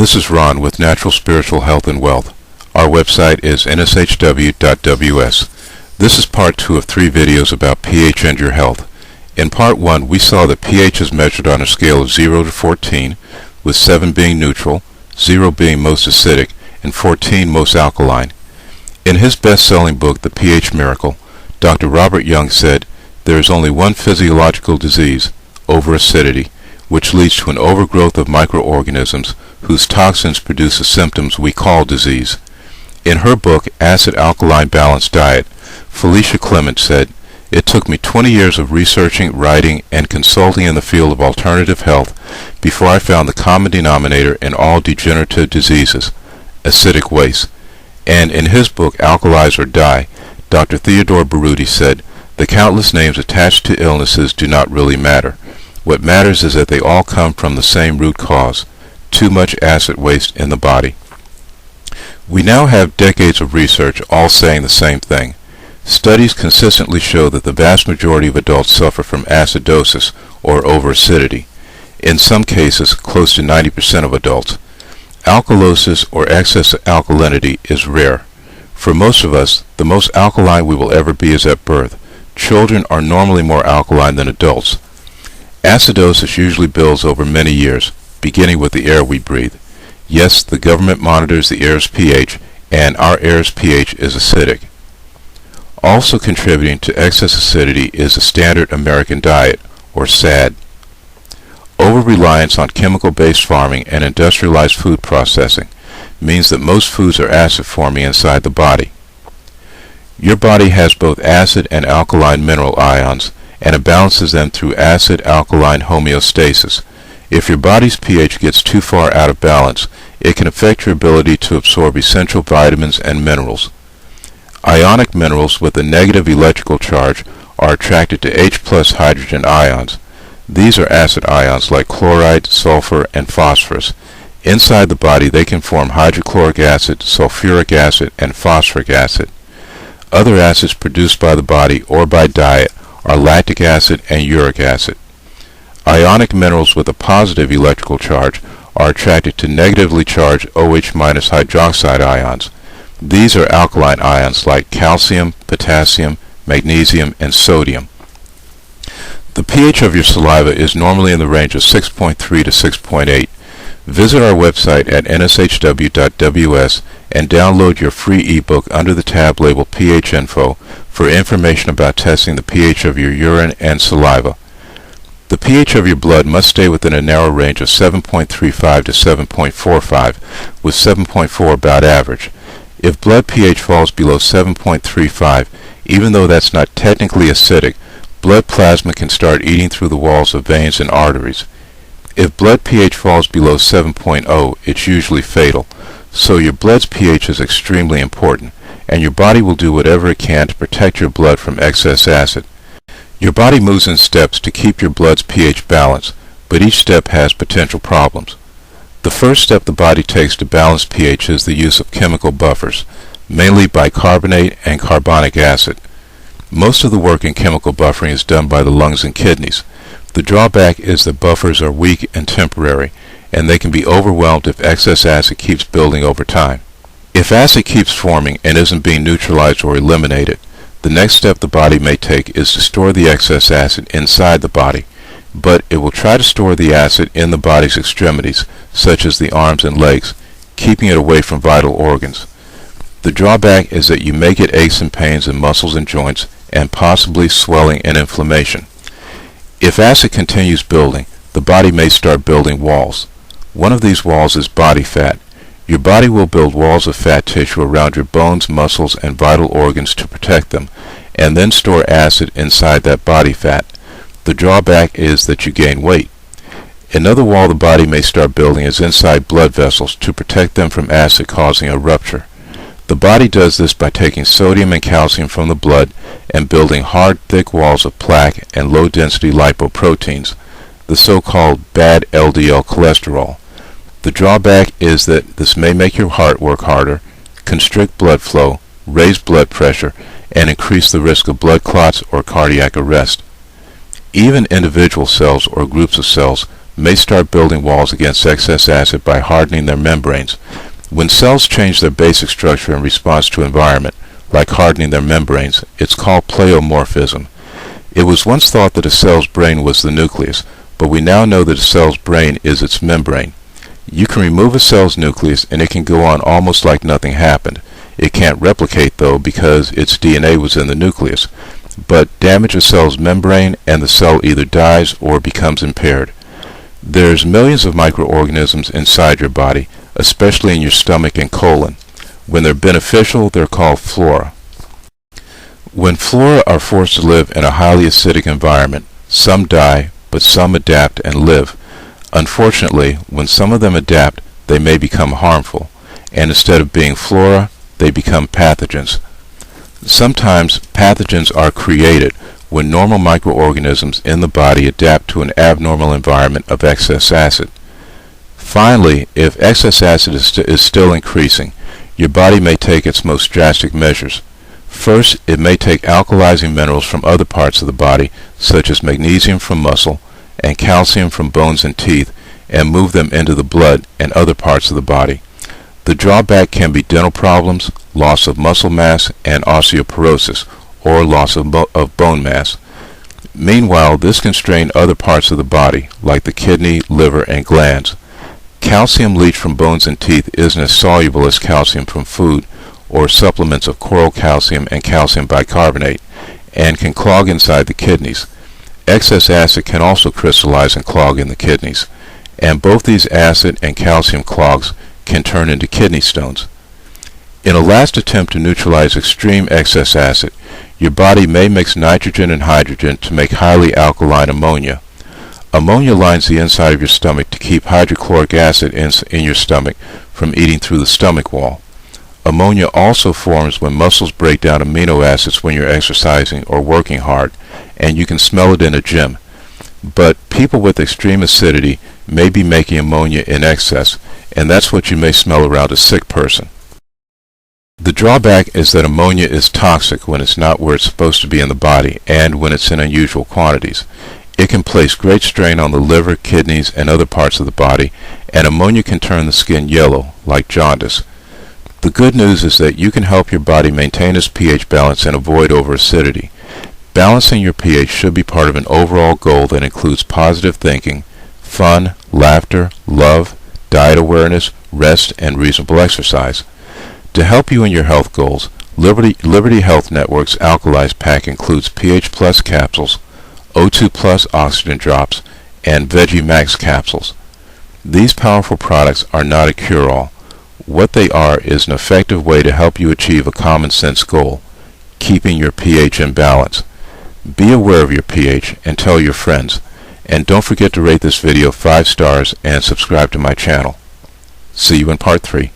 This is Ron with Natural Spiritual Health and Wealth. Our website is nshw.ws. This is part 2 of 3 videos about pH and your health. In part 1, we saw that pH is measured on a scale of 0 to 14, with 7 being neutral, 0 being most acidic, and 14 most alkaline. In his best-selling book, The pH Miracle, Dr. Robert Young said, "There is only one physiological disease, overacidity, which leads to an overgrowth of microorganisms whose toxins produce the symptoms we call disease." In her book, Acid-Alkaline Balanced Diet, Felicia Clement said, "It took me 20 years of researching, writing, and consulting in the field of alternative health before I found the common denominator in all degenerative diseases, acidic waste." And in his book, Alkalize or Die, Dr. Theodore Baruti said, "The countless names attached to illnesses do not really matter. What matters is that they all come from the same root cause, too much acid waste in the body." We now have decades of research all saying the same thing. Studies consistently show that the vast majority of adults suffer from acidosis or overacidity. In some cases, close to 90% of adults. Alkalosis or excess alkalinity is rare. For most of us, the most alkaline we will ever be is at birth. Children are normally more alkaline than adults. Acidosis usually builds over many years, beginning with the air we breathe. Yes, the government monitors the air's pH, and our air's pH is acidic. Also contributing to excess acidity is the standard American diet, or SAD. Over-reliance on chemical-based farming and industrialized food processing means that most foods are acid-forming inside the body. Your body has both acid and alkaline mineral ions, and it balances them through acid-alkaline homeostasis. If your body's pH gets too far out of balance, it can affect your ability to absorb essential vitamins and minerals. Ionic minerals with a negative electrical charge are attracted to H+ hydrogen ions. These are acid ions like chloride, sulfur, and phosphorus. Inside the body, they can form hydrochloric acid, sulfuric acid, and phosphoric acid. Other acids produced by the body or by diet are lactic acid and uric acid. Ionic minerals with a positive electrical charge are attracted to negatively charged OH- hydroxide ions. These are alkaline ions like calcium, potassium, magnesium, and sodium. The pH of your saliva is normally in the range of 6.3 to 6.8. Visit our website at nshw.ws and download your free ebook under the tab labeled pH Info for information about testing the pH of your urine and saliva. The pH of your blood must stay within a narrow range of 7.35 to 7.45, with 7.4 about average. If blood pH falls below 7.35, even though that's not technically acidic, blood plasma can start eating through the walls of veins and arteries. If blood pH falls below 7.0, it's usually fatal. So your blood's pH is extremely important, and your body will do whatever it can to protect your blood from excess acid. Your body moves in steps to keep your blood's pH balanced, but each step has potential problems. The first step the body takes to balance pH is the use of chemical buffers, mainly bicarbonate and carbonic acid. Most of the work in chemical buffering is done by the lungs and kidneys. The drawback is that buffers are weak and temporary, and they can be overwhelmed if excess acid keeps building over time. If acid keeps forming and isn't being neutralized or eliminated, the next step the body may take is to store the excess acid inside the body, but it will try to store the acid in the body's extremities, such as the arms and legs, keeping it away from vital organs. The drawback is that you may get aches and pains in muscles and joints, and possibly swelling and inflammation. If acid continues building, the body may start building walls. One of these walls is body fat. Your body will build walls of fat tissue around your bones, muscles, and vital organs to protect them, and then store acid inside that body fat. The drawback is that you gain weight. Another wall the body may start building is inside blood vessels to protect them from acid causing a rupture. The body does this by taking sodium and calcium from the blood and building hard, thick walls of plaque and low-density lipoproteins, the so-called bad LDL cholesterol. The drawback is that this may make your heart work harder, constrict blood flow, raise blood pressure, and increase the risk of blood clots or cardiac arrest. Even individual cells or groups of cells may start building walls against excess acid by hardening their membranes. When cells change their basic structure in response to environment, like hardening their membranes, it's called pleomorphism. It was once thought that a cell's brain was the nucleus, but we now know that a cell's brain is its membrane. You can remove a cell's nucleus and it can go on almost like nothing happened. It can't replicate though because its DNA was in the nucleus, but damage a cell's membrane and the cell either dies or becomes impaired. There's millions of microorganisms inside your body, especially in your stomach and colon. When they're beneficial, they're called flora. When flora are forced to live in a highly acidic environment, some die, but some adapt and live. Unfortunately, when some of them adapt, they may become harmful, and instead of being flora, they become pathogens. Sometimes pathogens are created when normal microorganisms in the body adapt to an abnormal environment of excess acid. Finally, if excess acid is still increasing, your body may take its most drastic measures. First, it may take alkalizing minerals from other parts of the body, such as magnesium from muscle and calcium from bones and teeth, and move them into the blood and other parts of the body. The drawback can be dental problems, loss of muscle mass, and osteoporosis, or loss of bone mass. Meanwhile, this can strain other parts of the body, like the kidney, liver, and glands. Calcium leached from bones and teeth isn't as soluble as calcium from food or supplements of coral calcium and calcium bicarbonate, and can clog inside the kidneys. Excess acid can also crystallize and clog in the kidneys, and both these acid and calcium clogs can turn into kidney stones. In a last attempt to neutralize extreme excess acid, your body may mix nitrogen and hydrogen to make highly alkaline ammonia. Ammonia lines the inside of your stomach to keep hydrochloric acid in your stomach from eating through the stomach wall. Ammonia also forms when muscles break down amino acids when you're exercising or working hard, and you can smell it in a gym. But people with extreme acidity may be making ammonia in excess, and that's what you may smell around a sick person. The drawback is that ammonia is toxic when it's not where it's supposed to be in the body and when it's in unusual quantities. It can place great strain on the liver, kidneys, and other parts of the body, and ammonia can turn the skin yellow, like jaundice. The good news is that you can help your body maintain its pH balance and avoid overacidity. Balancing your pH should be part of an overall goal that includes positive thinking, fun, laughter, love, diet awareness, rest, and reasonable exercise. To help you in your health goals, Liberty Health Network's Alkalize Pack includes pH Plus capsules, O2 Plus oxygen drops, and Veggie Max capsules. These powerful products are not a cure-all. What they are is an effective way to help you achieve a common-sense goal, keeping your pH in balance. Be aware of your pH and tell your friends. And don't forget to rate this video 5 stars and subscribe to my channel. See you in part 3.